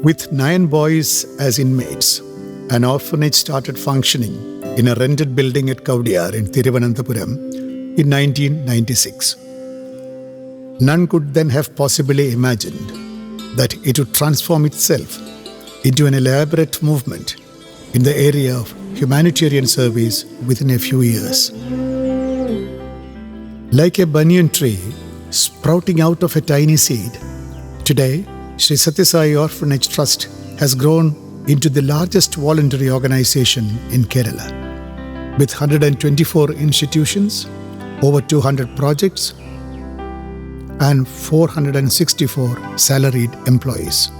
With 9 boys as inmates, an orphanage started functioning in a rented building at Kavdiyar in Thiruvananthapuram in 1996. None could then have possibly imagined that it would transform itself into an elaborate movement in the area of humanitarian service within a few years. Like a banyan tree sprouting out of a tiny seed, today Sri Sathya Sai Orphanage Trust has grown into the largest voluntary organization in Kerala, with 124 institutions, over 200 projects, and 464 salaried employees.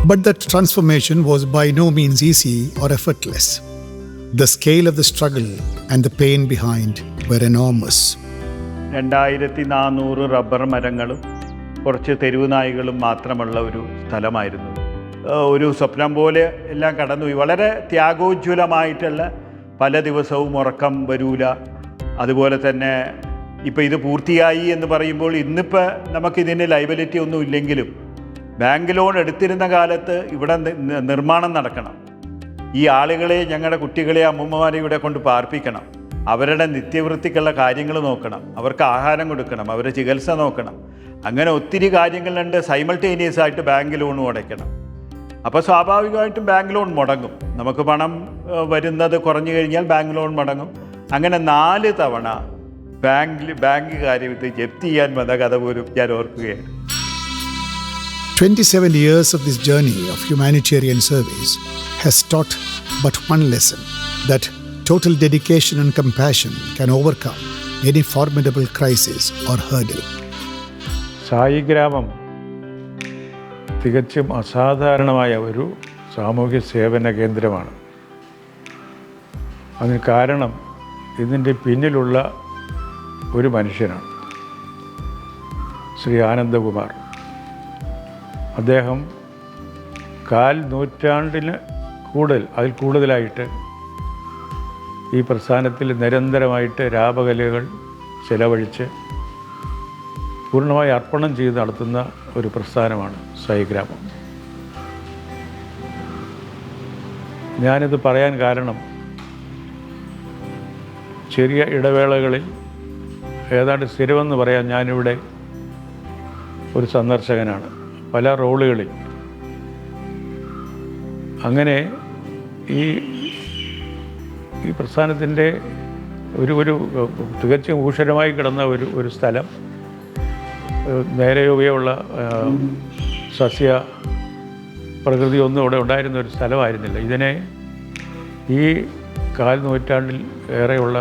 But that transformation was by no means easy or effortless. The scale of the struggle and the pain behind were enormous. 2400 rubber മരങ്ങളും കുറച്ച് തെരുവ് നായ്കളും മാത്രമുള്ള ഒരു സ്ഥലമായിരുന്നു. ഒരു സ്വപ്നം പോലെ എല്ലാം കടന്നുപോയി. വളരെ ത്യാഗോജ്വലമായിട്ടുള്ള പല ദിവസവും ഉറക്കം വരൂല. അതുപോലെ തന്നെ ഇപ്പോൾ ഇത് പൂർത്തിയായി എന്ന് പറയുമ്പോൾ ഇന്നിപ്പോൾ നമുക്കിതിന് ലയബിലിറ്റി ഒന്നും ഇല്ലെങ്കിലും ബാങ്ക് ലോൺ എടുത്തിരുന്ന കാലത്ത് ഇവിടെ നിർമ്മാണം നടക്കണം. ഈ ആളുകളെ, ഞങ്ങളുടെ കുട്ടികളെ, അമ്മൂമ്മമാരെ ഇവിടെ കൊണ്ട് പാർപ്പിക്കണം. അവരുടെ നിത്യവൃത്തിക്കുള്ള കാര്യങ്ങൾ നോക്കണം, അവർക്ക് ആഹാരം കൊടുക്കണം, അവരുടെ ചികിത്സ നോക്കണം. അങ്ങനെ ഒത്തിരി കാര്യങ്ങളുണ്ട്. സൈമൾട്ടേനിയസ് ആയിട്ട് ബാങ്ക് ലോണും അടയ്ക്കണം. അപ്പോൾ സ്വാഭാവികമായിട്ടും ബാങ്ക് ലോൺ മുടങ്ങും. നമുക്ക് പണം വരുന്നത് കുറഞ്ഞു കഴിഞ്ഞാൽ ബാങ്ക് ലോൺ മുടങ്ങും. അങ്ങനെ 4 തവണ ബാങ്ക് കാര്യത്തിൽ ജപ്തി ചെയ്യാൻ വന്ന കഥ പോലും ഞാൻ ഓർക്കുകയാണ്. 27 years of this journey of humanitarian service has taught but one lesson, that total dedication and compassion can overcome any formidable crisis or hurdle. Saigramam തികച്ചും അസാധാരണമായ ഒരു സാമൂഹ്യ സേവന കേന്ദ്രമാണ്. അതിന് കാരണം ഇതിൻ്റെ പിന്നിലുള്ള ഒരു മനുഷ്യനാണ്, ശ്രീ ആനന്ദകുമാർ. അദ്ദേഹം 4 നൂറ്റാണ്ടിന് അതിൽ കൂടുതലായിട്ട് ഈ പ്രസ്ഥാനത്തിൽ നിരന്തരമായിട്ട് രാപകലുകൾ ചെലവഴിച്ച് പൂർണ്ണമായി അർപ്പണം ചെയ്ത് നടത്തുന്ന ഒരു പ്രസ്ഥാനമാണ് സൈഗ്രാമം. ഞാനിത് പറയാൻ കാരണം, ചെറിയ ഇടവേളകളിൽ ഏതാണ്ട് സ്ഥിരമെന്ന് പറയാൻ ഞാനിവിടെ ഒരു സന്ദർശകനാണ്, പല റോളുകളിൽ. അങ്ങനെ ഈ പ്രസ്ഥാനത്തിൻ്റെ ഒരു തികച്ചും ഊഷരമായി കിടന്ന ഒരു സ്ഥലം, നേരെയൊക്കെയുള്ള സസ്യ പ്രകൃതി ഒന്നും ഇവിടെ ഉണ്ടായിരുന്ന ഒരു സ്ഥലമായിരുന്നില്ല. ഇതിനെ ഈ 4 നൂറ്റാണ്ടിൽ ഏറെയുള്ള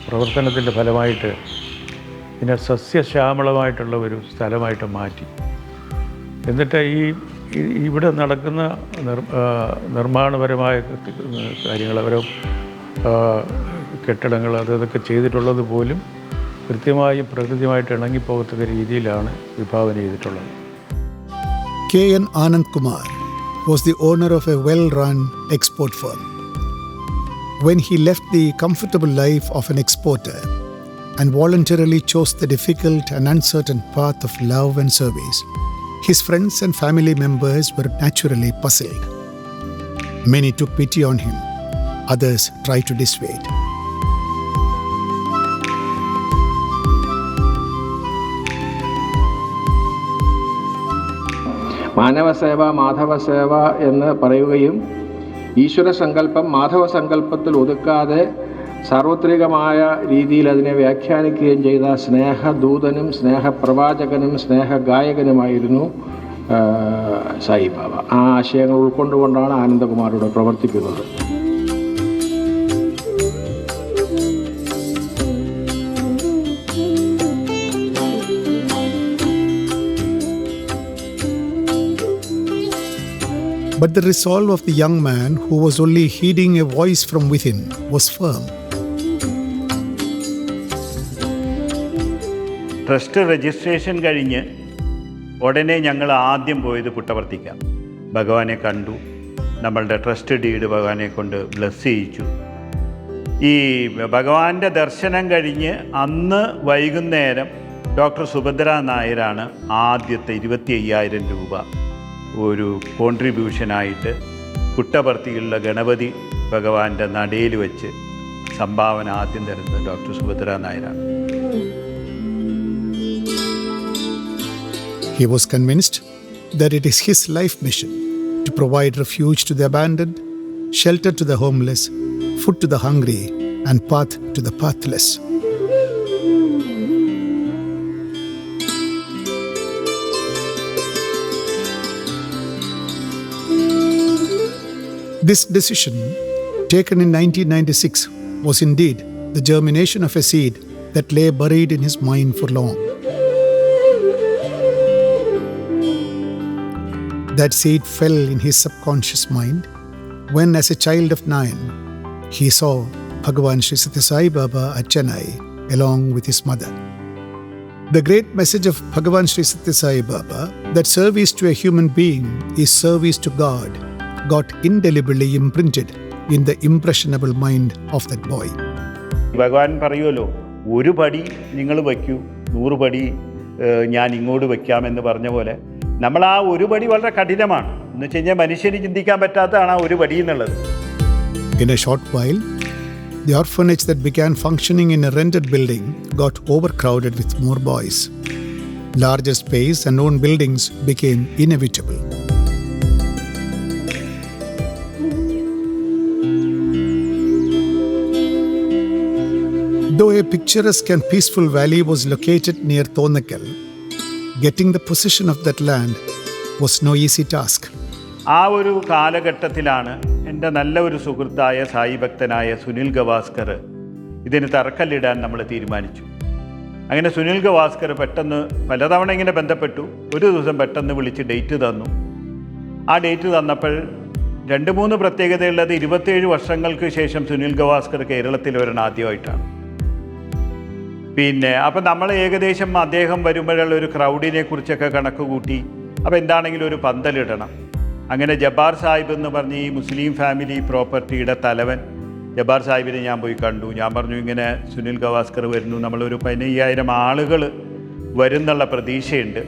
പ്രവർത്തനത്തിൻ്റെ ഫലമായിട്ട് ഇതിനെ സസ്യശ്യാമളമായിട്ടുള്ള ഒരു സ്ഥലമായിട്ട് മാറ്റി. എന്നിട്ട് ഇവിടെ നടക്കുന്ന നിർമ്മാണപരമായ കാര്യങ്ങൾ, ഓരോ കെട്ടിടങ്ങൾ അതൊക്കെ ചെയ്തിട്ടുള്ളത് പോലും കൃത്യമായും പ്രകൃതിയുമായിട്ട് ഇണങ്ങിപ്പോകത്തക്ക രീതിയിലാണ് വിഭാവന ചെയ്തിട്ടുള്ളത്. K.N. Anand Kumar was the owner of a well-run export firm. When he left the comfortable life of an exporter and voluntarily chose the difficult and uncertain path of love and service, his friends and family members were naturally puzzled. Many took pity on him, others tried to dissuade. മാനവസേവ മാധവസേവ എന്ന് പറയുകയും ഈശ്വര സങ്കല്പം മാധവ സങ്കല്പത്തിൽ ഒതുക്കാതെ സാർവത്രികമായ രീതിയിൽ അതിനെ വ്യാഖ്യാനിക്കുകയും ചെയ്ത സ്നേഹദൂതനും സ്നേഹപ്രവാചകനും സ്നേഹഗായകനുമായിരുന്നു സായിബാബ. ആ ആശയങ്ങൾ ഉൾക്കൊണ്ടുകൊണ്ടാണ് ആനന്ദകുമാരോട് പ്രവർത്തിക്കുന്നത്. But the resolve of the young man, who was only heeding a voice from within, was firm. Trust registration കഴിഞ്ഞ് ഉടനെ ഞങ്ങൾ ആദ്യം പോയത് പുട്ടപർത്തിക്കാം. ഭഗവാനെ കണ്ടു, നമ്മളുടെ ട്രസ്റ്റ് ഡീഡ് ഭഗവാനെ കൊണ്ട് ബ്ലെസ് ചെയ്യിച്ചു. ഈ ഭഗവാന്റെ ദർശനം കഴിഞ്ഞ് അന്ന് വൈകുന്നേരം ഡോക്ടർ സുഭദ്ര നായരാണ് ആദ്യത്തെ 25,000 രൂപ ഒരു കോൺട്രിബ്യൂഷനായിട്ട് പുട്ടപർത്തിയിലുള്ള ഗണപതി ഭഗവാന്റെ നടയിൽ വെച്ച് സംഭാവന ആദ്യം തരുന്നത് ഡോക്ടർ സുഭദ്ര നായരാണ്. He was convinced that it is his life mission to provide refuge to the abandoned, shelter to the homeless, food to the hungry, and path to the pathless. This decision, taken in 1996, was indeed the germination of a seed that lay buried in his mind for long. That seed fell in his subconscious mind when, as a child of 9, he saw Bhagavan Sri Sathya Sai Baba at Chennai along with his mother. The great message of Bhagavan Sri Sathya Sai Baba, that service to a human being is service to God, got indelibly imprinted in the impressionable mind of that boy. ഭഗവാൻ പറയുമല്ലോ, ഒരു പടി നിങ്ങൾ വയ്ക്കൂ, 100 പടി ഞാൻ ഇങ്ങോട്ട് വയ്ക്കാമെന്ന് പറഞ്ഞ പോലെ നമ്മൾ ആ ഒരു പടി വളരെ കഠിനമാണ്. എന്ന് വെച്ച് കഴിഞ്ഞാൽ മനുഷ്യന് ചിന്തിക്കാൻ പറ്റാത്തതാണ് ആ ഒരു പടി എന്നുള്ളത്. In a short while, the orphanage that began functioning in a rented building got overcrowded with more boys. Larger space and own buildings became inevitable. Though a picturesque and peaceful valley was located near Thonakal, getting the possession of that land was no easy task. ആ ഒരു കാലഘട്ടത്തിലാണ് എൻ്റെ നല്ല ഒരു സുഹൃത്തായ സായി ഭക്തനായ സുനിൽ ഗവാസ്കർ ഇതിന് തറക്കല്ലിടാൻ നമ്മൾ തീരുമാനിച്ചു. അങ്ങനെ സുനിൽ ഗവാസ്കർ പെട്ടെന്ന് പലതവണ ഇങ്ങനെ ബന്ധപ്പെട്ടു. ഒരു ദിവസം പെട്ടെന്ന് വിളിച്ച് ഡേറ്റ് തന്നു. ആ ഡേറ്റ് തന്നപ്പോൾ 2-3 പ്രത്യേകതയുള്ളത് 27 വർഷങ്ങൾക്ക് ശേഷം സുനിൽ ഗവാസ്കർ കേരളത്തിൽ വരണം ആദ്യമായിട്ടാണ്. അപ്പം നമ്മൾ ഏകദേശം അദ്ദേഹം വരുമ്പോഴുള്ള ഒരു ക്രൗഡിനെ കുറിച്ചൊക്കെ കണക്ക് കൂട്ടി. അപ്പോൾ എന്താണെങ്കിലും ഒരു പന്തലിടണം. അങ്ങനെ ജബ്ബാർ സാഹിബ് എന്ന് പറഞ്ഞ് ഈ മുസ്ലിം ഫാമിലി പ്രോപ്പർട്ടിയുടെ തലവൻ ജബ്ബാർ സാഹിബിനെ ഞാൻ പോയി കണ്ടു. ഞാൻ പറഞ്ഞു, ഇങ്ങനെ സുനിൽ ഗവാസ്കർ വരുന്നു, നമ്മളൊരു 15,000 ആളുകൾ വരുന്നുള്ള പ്രതീക്ഷയുണ്ട്,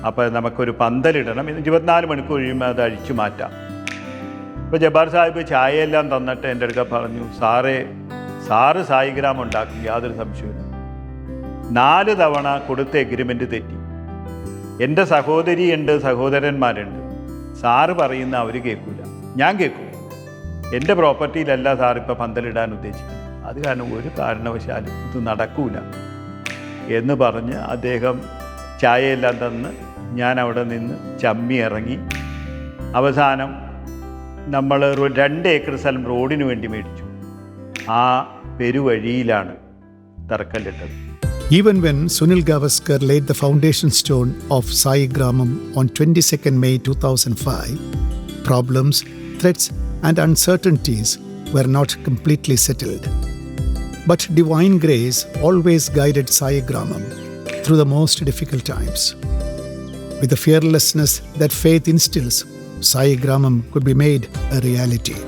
അപ്പോൾ നമുക്കൊരു പന്തലിടണം, 24 മണിക്കൂർ കഴിയുമ്പോൾ അത് അഴിച്ചു മാറ്റാം. അപ്പോൾ ജബ്ബാർ സാഹിബ് ചായയെല്ലാം തന്നിട്ട് എൻ്റെ അടുക്ക പറഞ്ഞു, സാറ് സായിഗ്രാമം ഉണ്ടാക്കും, യാതൊരു സംശയമില്ല. 4 തവണ കൊടുത്ത എഗ്രിമെൻ്റ് തെറ്റി. എൻ്റെ സഹോദരിയുണ്ട്, സഹോദരന്മാരുണ്ട്. സാറ് പറയുന്ന അവർ കേൾക്കില്ല, ഞാൻ കേൾക്കും. എൻ്റെ പ്രോപ്പർട്ടിയിലല്ല സാറിപ്പോൾ പന്തലിടാൻ ഉദ്ദേശിക്കുന്നത്, അത് കാരണം ഒരു കാരണവശാലും ഇത് നടക്കൂല എന്ന് പറഞ്ഞ് അദ്ദേഹം ചായയെല്ലാം തന്ന് ഞാൻ അവിടെ നിന്ന് ചമ്മി ഇറങ്ങി. അവസാനം നമ്മൾ 2 ഏക്കർ സ്ഥലം റോഡിന് വേണ്ടി മേടിച്ചു. ആ പെരുവഴിയിലാണ് തറക്കല്ലിട്ടത്. Even when Sunil Gavaskar laid the foundation stone of Saigramam on 22nd May 2005, problems, threats and uncertainties were not completely settled. But divine grace always guided Saigramam through the most difficult times. With the fearlessness that faith instills, Saigramam could be made a reality.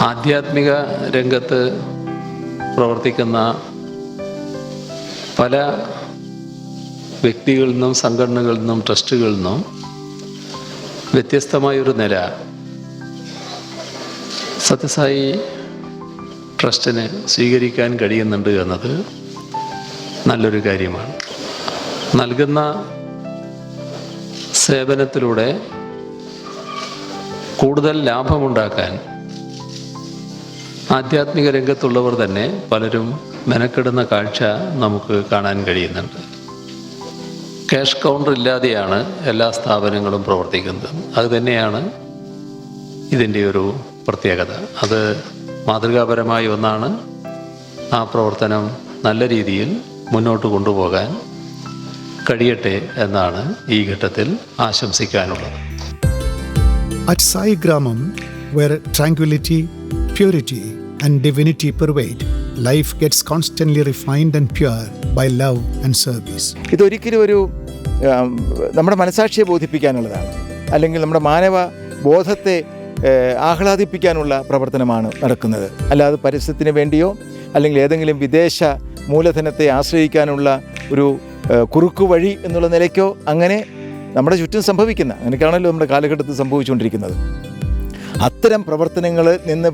ആധ്യാത്മിക രംഗത്ത് പ്രവർത്തിക്കുന്ന പല വ്യക്തികളിൽ നിന്നും സംഘടനകളിൽ നിന്നും ട്രസ്റ്റുകളിൽ നിന്നും വ്യത്യസ്തമായൊരു നില സത്യസായി ട്രസ്റ്റിന് സ്വീകരിക്കാൻ കഴിയുന്നുണ്ട് എന്നത് നല്ലൊരു കാര്യമാണ്. നൽകുന്ന സേവനത്തിലൂടെ കൂടുതൽ ലാഭമുണ്ടാക്കാൻ ആധ്യാത്മിക രംഗത്തുള്ളവർ തന്നെ പലരും മെനക്കെടുന്ന കാഴ്ച നമുക്ക് കാണാൻ കഴിയുന്നുണ്ട്. ക്യാഷ് കൗണ്ടർ ഇല്ലാതെയാണ് എല്ലാ സ്ഥാപനങ്ങളും പ്രവർത്തിക്കുന്നത്. അതുതന്നെയാണ് ഇതിൻ്റെ ഒരു പ്രത്യേകത. അത് മാതൃകാപരമായ ഒന്നാണ്. ആ പ്രവർത്തനം നല്ല രീതിയിൽ മുന്നോട്ട് കൊണ്ടുപോകാൻ കഴിയട്ടെ എന്നാണ് ഈ ഘട്ടത്തിൽ ആശംസിക്കാനുള്ളത്. At Saigramam, where tranquility, purity, and divinity pervade. Life gets constantly refined and pure by love and service. ഇതൊരിക്കലും ഒരു നമ്മുടെ മനസാക്ഷിയെ ബോധിപ്പിക്കാനുള്ളതാണ്, അല്ലെങ്കിൽ നമ്മുടെ മാനവ ബോധത്തെ ആഹ്ലാദിപ്പിക്കാനുള്ള പ്രവർത്തനമാണ് നടക്കുന്നത്. അല്ലാതെ പരസ്യത്തിന് വേണ്ടിയോ അല്ലെങ്കിൽ ഏതെങ്കിലും വിദേശ മൂലധനത്തെ ആശ്രയിക്കാനുള്ള ഒരു കുറുക്കു വഴി എന്നുള്ള നിലയ്ക്കോ അങ്ങനെ നമ്മുടെ ചുറ്റും സംഭവിക്കുന്ന, അങ്ങനെയൊക്കെയാണല്ലോ നമ്മുടെ കാലഘട്ടത്തിൽ സംഭവിച്ചുകൊണ്ടിരിക്കുന്നത്. അത്തരം പ്രവർത്തനങ്ങളിൽ നിന്ന്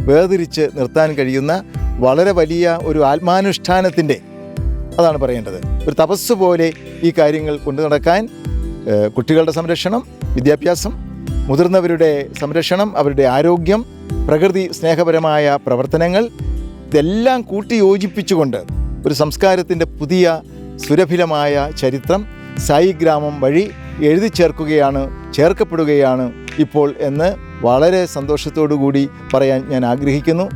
വേർതിരിച്ച് നിർത്താൻ കഴിയുന്ന വളരെ വലിയ ഒരു ആത്മാനുഷ്ഠാനത്തിൻ്റെ, അതാണ് പറയേണ്ടത്, ഒരു തപസ് പോലെ ഈ കാര്യങ്ങൾ കൊണ്ടു നടക്കാൻ കുട്ടികളുടെ സംരക്ഷണം, വിദ്യാഭ്യാസം, മുതിർന്നവരുടെ സംരക്ഷണം, അവരുടെ ആരോഗ്യം, പ്രകൃതി സ്നേഹപരമായ പ്രവർത്തനങ്ങൾ, ഇതെല്ലാം കൂട്ടിയോജിപ്പിച്ചുകൊണ്ട് ഒരു സംസ്കാരത്തിൻ്റെ പുതിയ സുരഭിലമായ ചരിത്രം സായി ഗ്രാമം വഴി ചേർക്കപ്പെടുകയാണ് ഇപ്പോൾ എന്ന് വളരെ സന്തോഷത്തോടു കൂടി പറയാൻ ഞാൻ ആഗ്രഹിക്കുന്നു.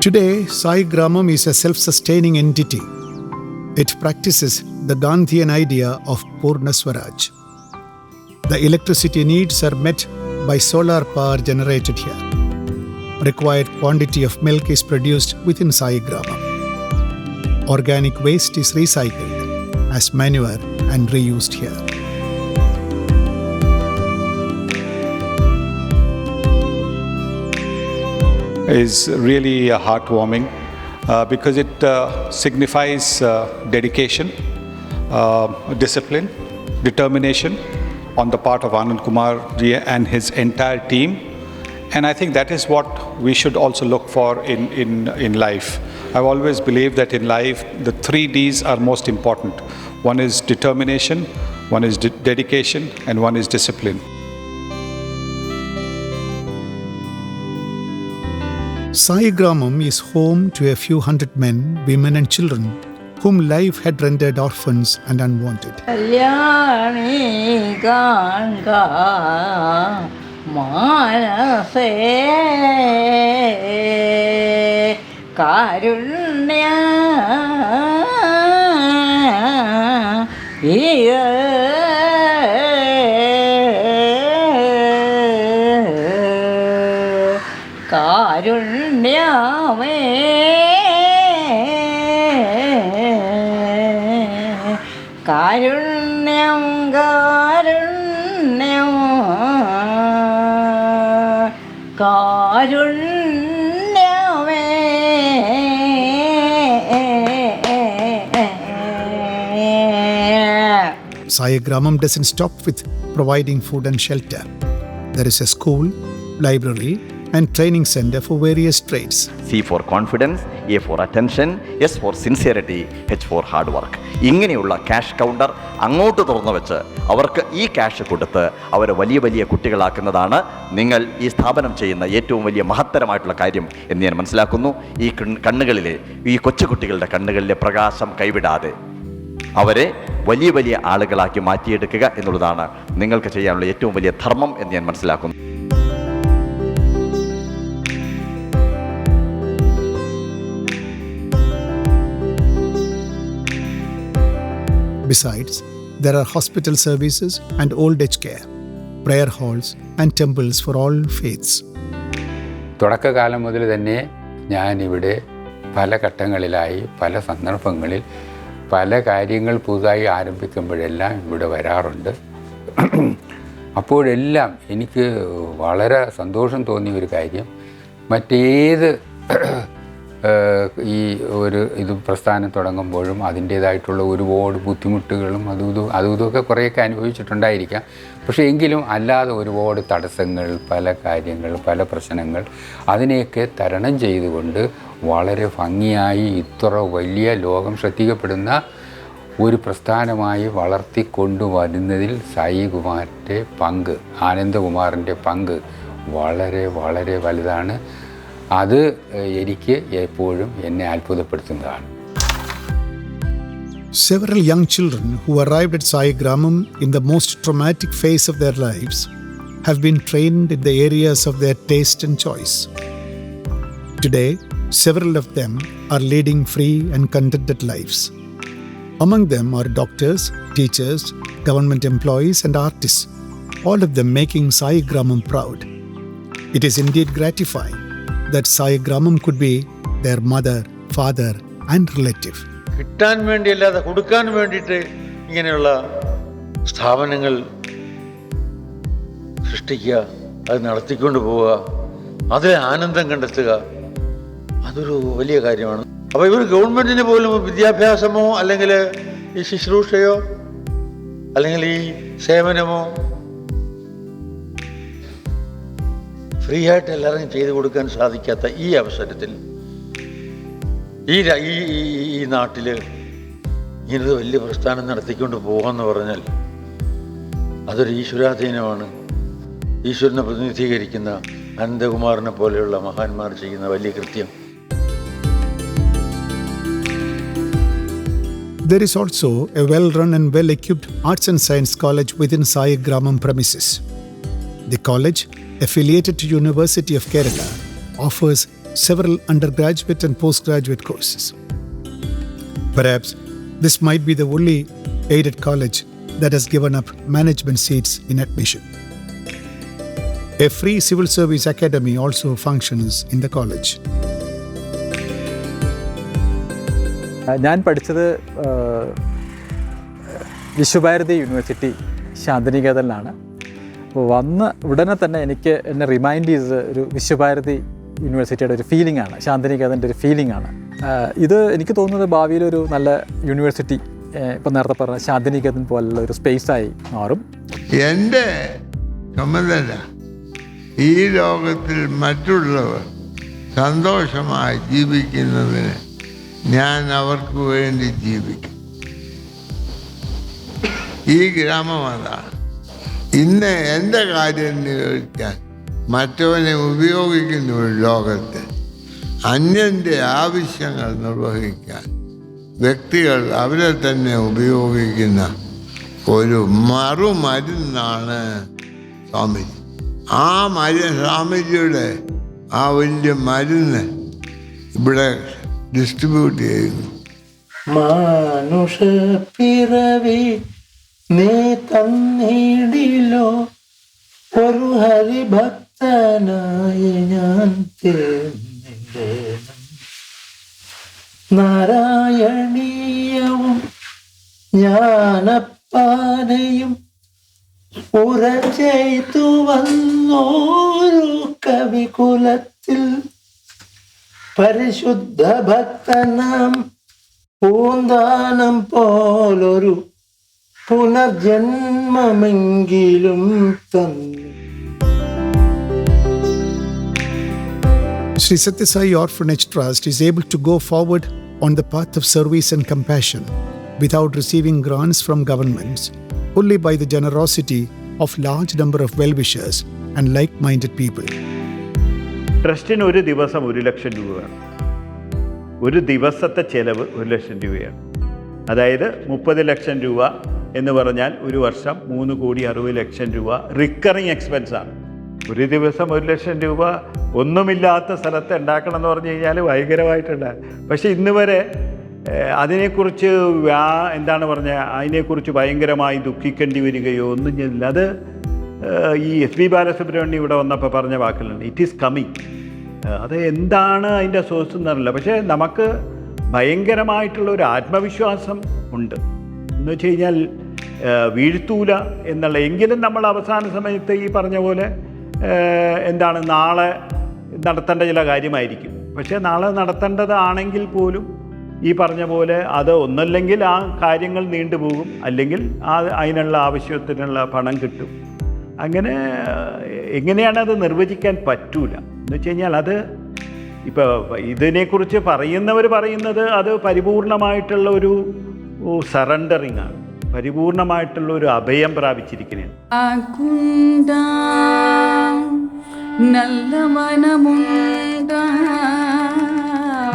Today, Saigramam is a self-sustaining entity. It practices the Gandhian idea of Purna Swaraj. The electricity needs are met by solar power generated here. Required quantity of milk is produced within Saigramam. Organic waste is recycled as manure and reused here. Is really heartwarming because it signifies dedication, discipline, determination on the part of Anand Kumar ji and his entire team. And I think that is what we should also look for in life. I've always believed that in life the 3 Ds are most important. One is determination, one is dedication, and one is discipline. Saigramam is home to a few hundred men, women and children whom life had rendered orphans and unwanted. Saigramam doesn't stop with providing food and shelter. There is a school, library and training center for various trades. C for confidence, A for attention, S for sincerity, H for hard work. ഇങ്ങനെയുള്ള cash counter അങ്ങോട്ട് തുറന്നു വെച്ച് അവർക്ക് ഈ cash കൊടുത്ത് അവരെ വലിയ വലിയ കുട്ടികളാക്കുന്നതാണ് നിങ്ങൾ ഈ സ്ഥാപനം ചെയ്യുന്ന ഏറ്റവും വലിയ മഹത്തരമായിട്ടുള്ള കാര്യം എന്ന് ഞാൻ മനസ്സിലാക്കുന്നു. ഈ കണ്ണുകളിലെ, ഈ കൊച്ചുകുട്ടികളുടെ കണ്ണുകളിലെ പ്രകാശം കൈവിടാതെ അവരെ വലിയ വലിയ ആളുകളാക്കി മാറ്റിയെടുക്കുക എന്നുള്ളതാണ് നിങ്ങൾക്ക് ചെയ്യാനുള്ള ഏറ്റവും വലിയ ധർമ്മം എന്ന് ഞാൻ മനസ്സിലാക്കുന്നു. Besides, there are hospital services and old age care, prayer halls and temples for all faiths. തുടക്കകാലം മുതൽ തന്നെ ഞാനിവിടെ പല ഘട്ടങ്ങളിലായി, പല സന്ദർഭങ്ങളിൽ, പല കാര്യങ്ങൾ പുതുതായി ആരംഭിക്കുമ്പോഴെല്ലാം ഇവിടെ വരാറുണ്ട്. അപ്പോഴെല്ലാം എനിക്ക് വളരെ സന്തോഷം തോന്നിയ ഒരു കാര്യം, മറ്റേത് ഈ ഇത് പ്രസ്ഥാനം തുടങ്ങുമ്പോഴും അതിൻ്റേതായിട്ടുള്ള ഒരുപാട് ബുദ്ധിമുട്ടുകളും അതുമൊക്കെ കുറേയൊക്കെ അനുഭവിച്ചിട്ടുണ്ടായിരിക്കാം. പക്ഷേ എങ്കിലും അല്ലാതെ ഒരുപാട് തടസ്സങ്ങൾ, പല കാര്യങ്ങൾ, പല പ്രശ്നങ്ങൾ, അതിനെയൊക്കെ തരണം ചെയ്തുകൊണ്ട് വളരെ ഭംഗിയായി ഇത്ര വലിയ ലോകം ശ്രദ്ധിക്കപ്പെടുന്ന ഒരു പ്രസ്ഥാനമായി വളർത്തിക്കൊണ്ടുവരുന്നതിൽ സായികുമാറിൻ്റെ പങ്ക്, ആനന്ദകുമാറിൻ്റെ പങ്ക് വളരെ വളരെ വലുതാണ്. അത് എനിക്ക് എപ്പോഴും എന്നെ അത്ഭുതപ്പെടുത്തുന്നതാണ്. Several young children who arrived at Saigramam in the most traumatic phase of their lives have been trained in the areas of their taste and choice. Today, several of them are leading free and contented lives. Among them are doctors, teachers, government employees and artists, all of them making Saigramam proud. It is indeed gratifying that Saigramam could be their mother, father and relative. കിട്ടാൻ വേണ്ടിയല്ലാതെ കൊടുക്കാൻ വേണ്ടിയിട്ട് ഇങ്ങനെയുള്ള സ്ഥാപനങ്ങൾ സൃഷ്ടിക്കുക, അത് നടത്തിക്കൊണ്ട് പോവുക, അതിലെ ആനന്ദം കണ്ടെത്തുക, അതൊരു വലിയ കാര്യമാണ്. അപ്പോൾ ഇവർ ഗവൺമെൻറ്റിന് പോലും വിദ്യാഭ്യാസമോ അല്ലെങ്കിൽ ഈ ശുശ്രൂഷയോ അല്ലെങ്കിൽ ഈ സേവനമോ ഫ്രീ ആയിട്ട് എല്ലാവർക്കും ചെയ്തു കൊടുക്കാൻ സാധിക്കാത്ത ഈ അവസരത്തിൽ ഈ നാട്ടിൽ ഇങ്ങനൊരു വലിയ പ്രസ്ഥാനം നടത്തിക്കൊണ്ട് പോകാമെന്ന് പറഞ്ഞാൽ അതൊരു ഈശ്വരാധീനമാണ്. ഈശ്വരനെ പ്രതിനിധീകരിക്കുന്ന അനന്തകുമാറിനെ പോലെയുള്ള മഹാന്മാർ ചെയ്യുന്ന വലിയ കൃത്യം. There is also a well-run and well-equipped arts and science college within Saigramam premises. The college, affiliated to University of Kerala, offers several undergraduate and postgraduate courses. Perhaps this might be the only aided college that has given up management seats in admission. A free civil service academy also functions in the college. ഞാൻ പഠിച്ചത് Visva Bharati university ശാന്തിനികേതനിലാണ്. അപ്പോൾ വന്ന ഉടനെ തന്നെ എന്നെ remind ചെയ്തത് ഒരു വിശ്വഭാരതി യൂണിവേഴ്സിറ്റിയുടെ ഒരു ഫീലിംഗ് ആണ്, ശാന്തിനികേതൻ്റെ ഒരു ഫീലിംഗ് ആണ്. ഇത് എനിക്ക് തോന്നുന്നത് ഭാവിയിലൊരു നല്ല യൂണിവേഴ്സിറ്റി, ഇപ്പം നേരത്തെ പറഞ്ഞ ശാന്തിനികേതൻ പോലുള്ള ഒരു സ്പേസായി മാറും. എൻ്റെ ചുമതല ഈ ലോകത്തിൽ മറ്റുള്ളവർ സന്തോഷമായി ജീവിക്കുന്നതിന് ഞാൻ അവർക്ക് വേണ്ടി ജീവിക്കും. ഈ ഗ്രാമം അതാണ്. ഇന്ന് എൻ്റെ കാര്യം നിയോഗിക്കാൻ മറ്റവനെ ഉപയോഗിക്കുന്ന ഒരു ലോകത്ത് അന്യൻ്റെ ആവശ്യങ്ങൾ നിർവഹിക്കാൻ വ്യക്തികൾ അവരെ തന്നെ ഉപയോഗിക്കുന്ന ഒരു മറുമരുന്നാണ് സ്വാമിജി. ആ സ്വാമിജിയുടെ ആ വലിയ മരുന്ന് ഇവിടെ ഡിസ്ട്രിബ്യൂട്ട് ചെയ്യുന്നു. മാനുഷ പിറവി നീ തന്നിടിലോ ഒരു ഹരിഭക്തനായി ഞാൻ തീർന്നിടേണം. നാരായണീയവും ജ്ഞാനപ്പാനയും ഉറച്ചെയ്തു വന്നോരു കവികുലത്തിൽ പരിശുദ്ധ ഭക്തനാം പൂന്താനം പോലൊരു പുനർജന്മമെങ്കിലും തന്നു. Sri Sathya Sai Orphanage Trust is able to go forward on the path of service and compassion without receiving grants from governments, only by the generosity of large number of well-wishers and like-minded people. ട്രസ്റ്റിന് ഒരു ദിവസം 1 ലക്ഷം രൂപയാണ്. ഒരു ദിവസത്തെ ചെലവ് 1 ലക്ഷം രൂപയാണ്. അതായത് 30 ലക്ഷം രൂപ എന്ന് പറഞ്ഞാൽ ഒരു വർഷം 3,60,00,000 രൂപ റിക്കറിങ് എക്സ്പെൻസാണ്. ഒരു ദിവസം 1 ലക്ഷം രൂപ ഒന്നുമില്ലാത്ത സ്ഥലത്ത് ഉണ്ടാക്കണം എന്ന് പറഞ്ഞു കഴിഞ്ഞാൽ ഭയങ്കരമായിട്ടുണ്ടാകും. പക്ഷേ ഇന്ന് വരെ അതിനെക്കുറിച്ച് അതിനെക്കുറിച്ച് ഭയങ്കരമായി ദുഃഖിക്കേണ്ടി വരികയോ ഒന്നും ചെയ്തില്ല. അത് ഈ SP ബാലസുബ്രഹ്മണ്യം ഇവിടെ വന്നപ്പോൾ പറഞ്ഞ വാക്കുകളുണ്ട്, ഇറ്റ് ഈസ് കമ്മിങ്. അത് എന്താണ് അതിൻ്റെ സോഴ്സ് എന്നറിയില്ല. പക്ഷേ നമുക്ക് ഭയങ്കരമായിട്ടുള്ളൊരു ആത്മവിശ്വാസം ഉണ്ട്. എന്ന് വെച്ച് കഴിഞ്ഞാൽ വീഴ്ത്തൂല എന്നുള്ള, എങ്കിലും നമ്മൾ അവസാന സമയത്ത് ഈ പറഞ്ഞ പോലെ നാളെ നടത്തേണ്ട ചില കാര്യമായിരിക്കും. പക്ഷേ നാളെ നടത്തേണ്ടതാണെങ്കിൽ പോലും ഈ പറഞ്ഞ പോലെ അത് ഒന്നല്ലെങ്കിൽ ആ കാര്യങ്ങൾ നീണ്ടുപോകും, അല്ലെങ്കിൽ അതിനുള്ള ആവശ്യത്തിനുള്ള പണം കിട്ടും. അങ്ങനെ എങ്ങനെയാണ് അത് നിർവചിക്കാൻ പറ്റൂല. എന്ന് വെച്ച് കഴിഞ്ഞാൽ അത് ഇപ്പോൾ ഇതിനെക്കുറിച്ച് പറയുന്നവർ പറയുന്നത് അത് പരിപൂർണമായിട്ടുള്ള ഒരു സറണ്ടറിങ് ആണ്, പരിപൂർണമായിട്ടുള്ള ഒരു അഭയം പ്രാപിച്ചിരിക്കുകയാണ്.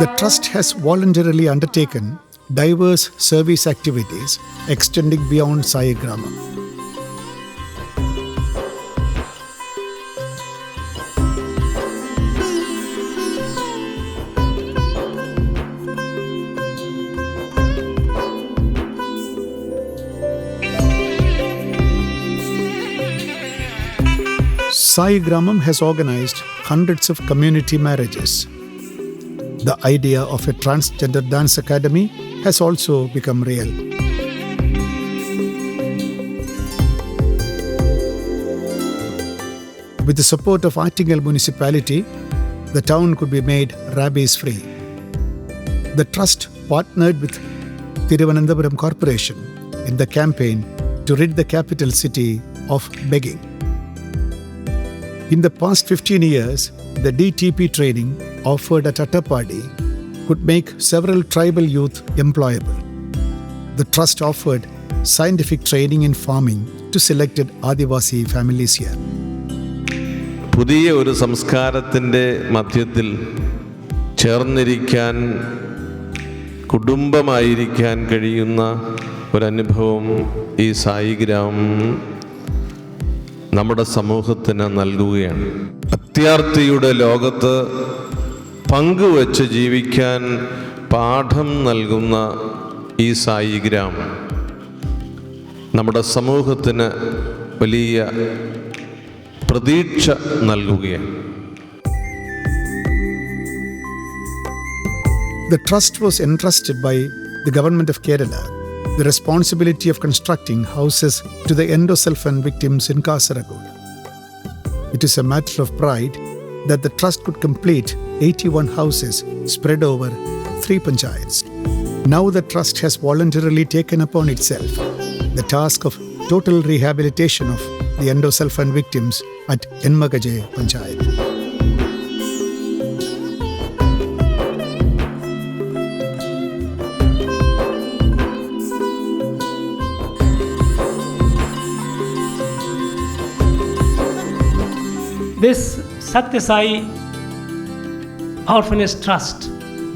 The trust has voluntarily undertaken diverse service activities extending beyond Saigramam. Sai Gramam has organized hundreds of community marriages. The idea of a transgender dance academy has also become real. With the support of Attingal municipality, the town could be made rabies-free. The trust partnered with Thiruvananthapuram Corporation in the campaign to rid the capital city of begging. In the past 15 years, the DTP training offered at Paddy could make several tribal youth employable. The trust offered scientific training in farming to selected Adivasi families here. പുതിയ ഒരു സംസ്കാരത്തിൻ്റെ മധ്യത്തിൽ ചേർന്നിരിക്കാൻ, കുടുംബമായിരിക്കാൻ കഴിയുന്ന ഒരനുഭവം ഈ സായി ഗ്രാമം നമ്മുടെ സമൂഹത്തിന് നൽകുകയാണ്. അത്യാർത്തിയുടെ ലോകത്ത് പങ്കുവച്ച് ജീവിക്കാൻ പാഠം നൽകുന്ന ഈ സായി ഗ്രാമം നമ്മുടെ സമൂഹത്തിന് വലിയ പ്രതീക്ഷ നൽകുകയാണ്. The trust was entrusted by the government of Kerala the responsibility of constructing houses to the endosulfan victims in Kasaragod. It is a matter of pride that the trust could complete 81 houses spread over 3 panchayats. Now the trust has voluntarily taken upon itself the task of total rehabilitation of the endosulfan victims at Enmagaje Panchayat. This Satya Sai Orphanage Trust,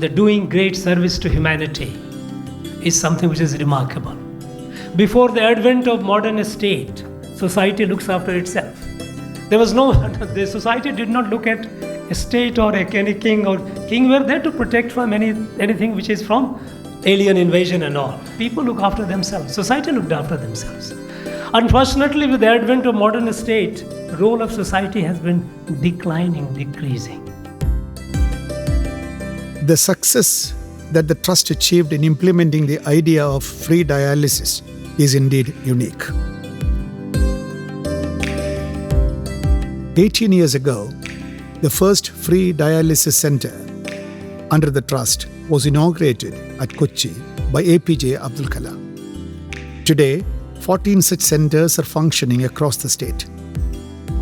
the doing great service to humanity, is something which is remarkable. Before the advent of modern state, society looks after itself. There was no, the society did not look at a state or any king or king were there to protect from anything which is from alien invasion and all. People look after themselves. Society looked after themselves. Unfortunately, with the advent of modern state, the role of society has been decreasing. The success that the trust achieved in implementing the idea of free dialysis is indeed unique. 18 years ago, the first free dialysis center under the trust was inaugurated at Kochi by APJ Abdul Kalam. Today, 14 such centers are functioning across the state.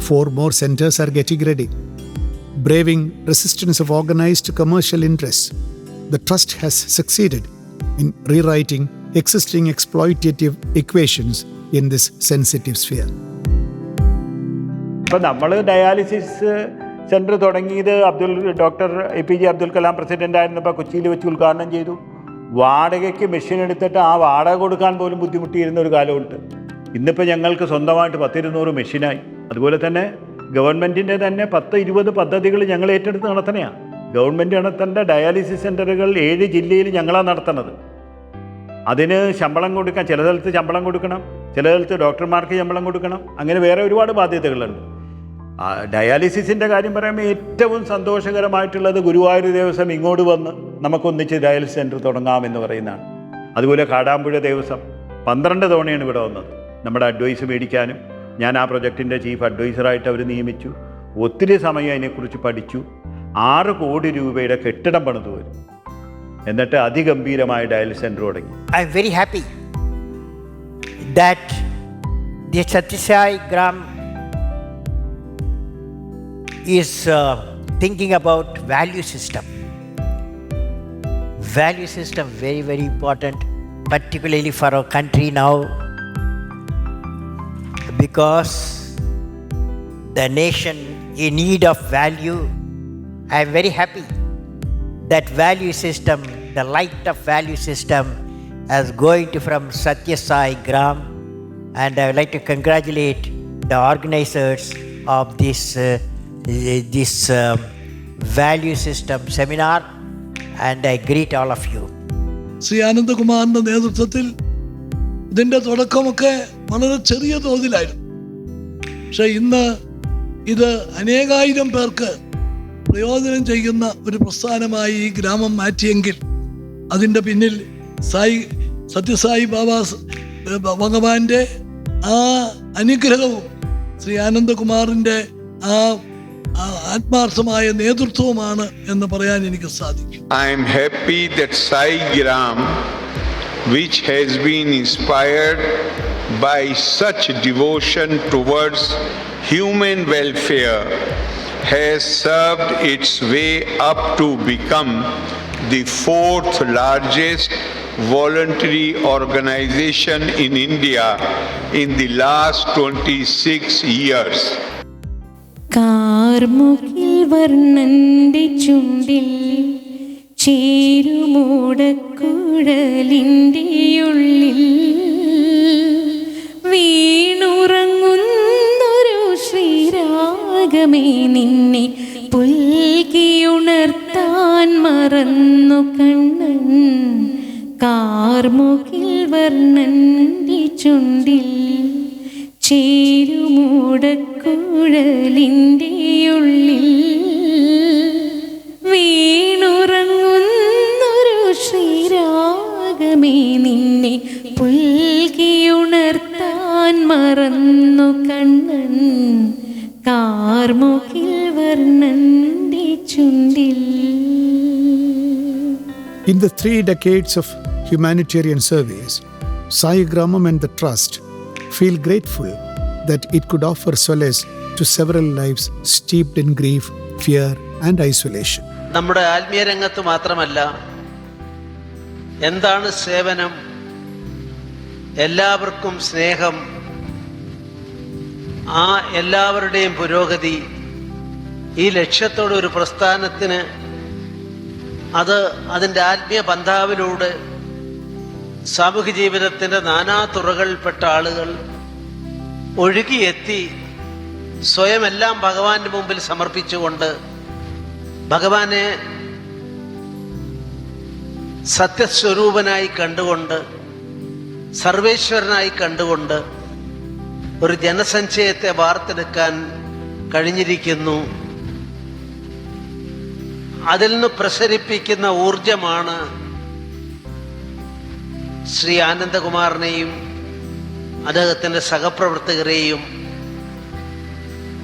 4 more centers are getting ready. Braving resistance of organized commercial interests, the trust has succeeded in rewriting existing exploitative equations in this sensitive sphere. ഇപ്പോൾ നമ്മൾ dialysis centre തുടങ്ങിയത് doctor APJ Abdul Kalam president ആയിരുന്നപ്പോൾ കൊച്ചിയിൽ വെച്ച് ഉദ്ഘാടനം ചെയ്തു. വാടകയ്ക്ക് machine എടുത്തിട്ട് ആ വാടക കൊടുക്കാൻ പോലും ബുദ്ധിമുട്ടിയിരുന്ന ഒരു കാലമുണ്ട്. ഇന്നിപ്പോൾ ഞങ്ങൾക്ക് സ്വന്തമായിട്ട് 100-200 മെഷീനായി. അതുപോലെ തന്നെ ഗവൺമെൻറ്റിൻ്റെ തന്നെ 10-20 പദ്ധതികൾ ഞങ്ങൾ ഏറ്റെടുത്ത് നടത്തണയാണ്. ഗവൺമെൻറ് നടത്തേണ്ട ഡയാലിസിസ് സെൻ്ററുകൾ 7 ജില്ലയിൽ ഞങ്ങളാണ് നടത്തുന്നത്. അതിന് ശമ്പളം കൊടുക്കാൻ, ചില സ്ഥലത്ത് ശമ്പളം കൊടുക്കണം, ചില സ്ഥലത്ത് ഡോക്ടർമാർക്ക് ശമ്പളം കൊടുക്കണം, അങ്ങനെ വേറെ ഒരുപാട് ബാധ്യതകളുണ്ട്. ഡയാലിസിസിൻ്റെ കാര്യം പറയുമ്പോൾ ഏറ്റവും സന്തോഷകരമായിട്ടുള്ളത് ഗുരുവായൂർ ദേവസ്വം ഇങ്ങോട്ട് വന്ന് നമുക്കൊന്നിച്ച് ഡയാലിസിസ് സെൻറ്റർ തുടങ്ങാമെന്ന് പറയുന്നതാണ്. അതുപോലെ കാടാമ്പുഴ ദേവസ്വം 12 തവണയാണ് ഇവിടെ വന്നത് നമ്മുടെ അഡ്വൈസ് മേടിക്കാനും. ഞാൻ ആ പ്രൊജക്റ്റിൻ്റെ ചീഫ് അഡ്വൈസറായിട്ട് അവർ നിയമിച്ചു. ഒത്തിരി സമയം അതിനെക്കുറിച്ച് പഠിച്ചു. 6 കോടി രൂപയുടെ കെട്ടിടം പണിതു വരും. എന്നിട്ട് അതിഗംഭീരമായ ഡയാലിസിസ് സെൻറ്റർ തുടങ്ങി. I am very happy that the Satyasai Gram is thinking about value system. Value system very, very important, particularly for our country now, because the nation in need of value. I am very happy that value system, the light of value system, is going to from Satyasai Gram, and I would like to congratulate the organizers of this value system seminar, and I greet all of you. Shri ആനന്ദകുമാറിൻ്റെ നേതൃത്വത്തിൽ ഇതിൻ്റെ തുടക്കമൊക്കെ വളരെ ചെറിയ തോതിലായിരുന്നു. പക്ഷേ ഇന്ന് ഇത് അനേകായിരം പേർക്ക് പ്രയോജനം ചെയ്യുന്ന ഒരു പ്രസ്ഥാനമായി ഈ ഗ്രാമം മാറ്റിയെങ്കിൽ അതിൻ്റെ പിന്നിൽ സത്യസായി ബാബാ ഭഗവാന്റെ ആ അനുഗ്രഹവും ശ്രീ ആനന്ദകുമാറിൻ്റെ ആ ആത്മാർത്ഥമായ നേതൃത്വമാണ് എന്ന് പറയാൻ എനിക്ക് സാധിക്കും. I am happy that Saigramam, which has been inspired by such devotion towards human welfare, has served its way up to become the 4th largest voluntary organization in India in the last 26 years. കാർമുകിൽ വർണ്ണന്റെ ചുണ്ടിൽ ചേരുമൂടക്കുഴലിൻ്റെ ഉള്ളിൽ വീണുറങ്ങുന്നൊരു ശ്രീരാഗമേ നിന്നെ പുൽകിയുണർത്താൻ മറന്നു കണ്ണൻ. കാർമുകിൽ വർണ്ണന്റെ ചുണ്ടിൽ ചേരുമൂടക്കുഴലിൻ്റെ ഉള്ളിൽ വീണുറങ്ങുന്നൊരു ശ്രീരാഗമേ നിന്നെ പുൽകിയുണർത്താൻ മറന്നു കണ്ണൻ. കാർമുകിൽ വർണ്ണന്റെ ചുണ്ടിൽ. In the 3 decades of humanitarian service, Sai Gramam and the Trust feel grateful that it could offer solace to several lives steeped in grief, fear and isolation. നമ്മുടെ ആത്മീയ രംഗത്ത് മാത്രമല്ല, എന്താണ് സേവനം, എല്ലാവർക്കും സ്നേഹം, ആ എല്ലാവരുടെയും പുരോഗതി, ഈ ലക്ഷ്യത്തോടെ ഒരു പ്രസ്ഥാനത്തിന് അതിൻ്റെ ആത്മീയ പന്ഥാവിലൂടെ സാമൂഹ്യ ജീവിതത്തിൻ്റെ നാനാ തുറകളിൽപ്പെട്ട ആളുകൾ ഒഴുകിയെത്തി സ്വയം എല്ലാം ഭഗവാന്റെ മുമ്പിൽ സമർപ്പിച്ചുകൊണ്ട് ഭഗവാനെ സത്യസ്വരൂപനായി കണ്ടുകൊണ്ട് സർവേശ്വരനായി കണ്ടുകൊണ്ട് ഒരു ജനസഞ്ചയത്തെ വാർത്തെടുക്കാൻ കഴിഞ്ഞിരിക്കുന്നു. അതിൽ നിന്ന് പ്രസരിപ്പിക്കുന്ന ഊർജമാണ് ശ്രീ ആനന്ദകുമാറിനെയും അദ്ദേഹത്തിൻ്റെ സഹപ്രവർത്തകരെയും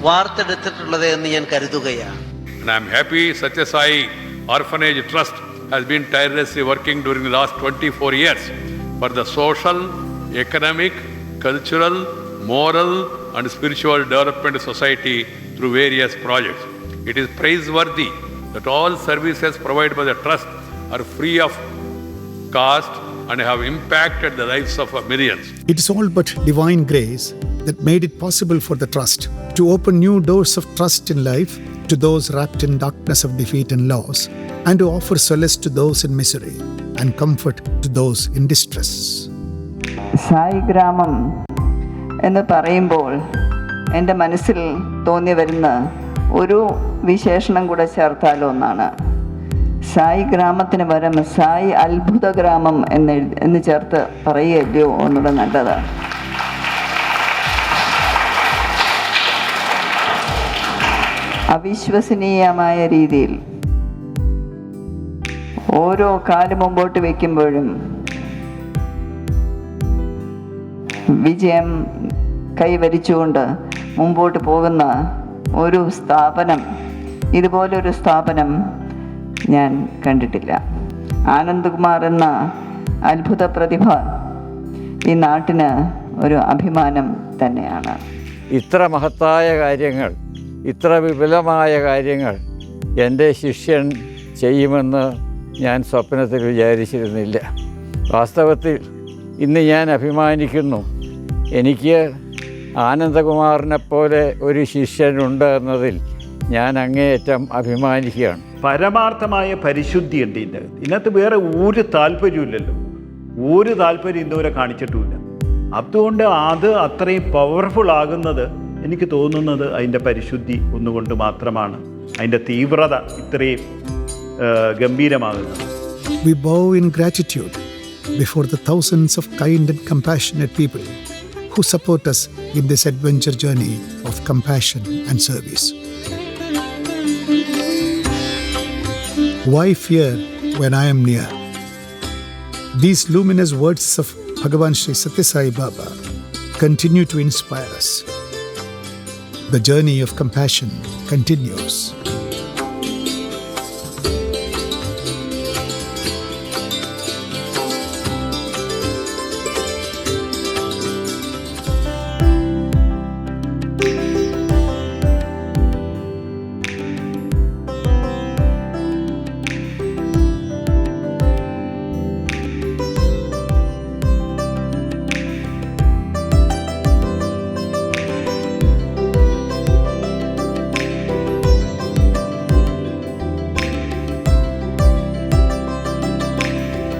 വാർത്തെടുത്തിട്ടുള്ളത് എന്ന് ഞാൻ കരുതുകയാണ്. And I am happy Satya Sai Orphanage Trust has been tirelessly working during the last 24 years for the social, economic, cultural, moral and spiritual development of society through various projects. It is praiseworthy that all services provided by the trust are free of cost and have impacted the lives of millions. It is all but divine grace that made it possible for the trust to open new doors of trust in life to those wrapped in darkness of defeat and loss, and to offer solace to those in misery and comfort to those in distress. Saigramam എന്ന് പറയുമ്പോൾ എൻ്റെ മനസ്സിൽ തോന്നി വരുന്ന ഒരു വിശേഷണം കൂടെ ചേർത്താലോ എന്നാണ്. സായി ഗ്രാമത്തിന് പകരം സായി അത്ഭുത ഗ്രാമം എന്ന് ചേർത്ത് പറയുകയല്ലോ ഒന്നുകൂടെ നല്ലത്. അവിശ്വസനീയമായ രീതിയിൽ ഓരോ കാല് മുമ്പോട്ട് വയ്ക്കുമ്പോഴും വിജയം കൈവരിച്ചുകൊണ്ട് മുമ്പോട്ട് പോകുന്ന ഒരു സ്ഥാപനം, ഇതുപോലൊരു സ്ഥാപനം ഞാൻ കണ്ടിട്ടില്ല. ആനന്ദ്കുമാർ എന്ന അത്ഭുത പ്രതിഭ ഈ നാട്ടിന് ഒരു അഭിമാനം തന്നെയാണ്. ഇത്ര മഹത്തായ കാര്യങ്ങൾ, ഇത്ര വിപുലമായ കാര്യങ്ങൾ എൻ്റെ ശിഷ്യൻ ചെയ്യുമെന്ന് ഞാൻ സ്വപ്നത്തിൽ വിചാരിച്ചിരുന്നില്ല. വാസ്തവത്തിൽ ഇന്ന് ഞാൻ അഭിമാനിക്കുന്നു, എനിക്ക് ആനന്ദകുമാറിനെ പോലെ ഒരു ശിഷ്യനുണ്ട് എന്നതിൽ ഞാൻ അങ്ങേയറ്റം അഭിമാനിക്കുകയാണ്. പരമാർത്ഥമായ പരിശുദ്ധിയുണ്ട് ഇതിനകത്ത് വേറെ ഒരു താല്പര്യമില്ലല്ലോ, ഒരു താല്പര്യം ഇന്നുവരെ കാണിച്ചിട്ടുമില്ല. അതുകൊണ്ട് അത് അത്രയും പവർഫുൾ ആകുന്നത് എനിക്ക് തോന്നുന്നത് അതിൻ്റെ പരിശുദ്ധി ഒന്നുകൊണ്ട് മാത്രമാണ്, അതിൻ്റെ തീവ്രത ഇത്രയും ഗംഭീരമാകുന്നത്. We bow in gratitude before the thousands of kind and compassionate people who support us in this adventure journey of compassion and service. Why fear when I am near? These luminous words of Bhagavan Sri Satya Sai Baba continue to inspire us. The journey of compassion continues.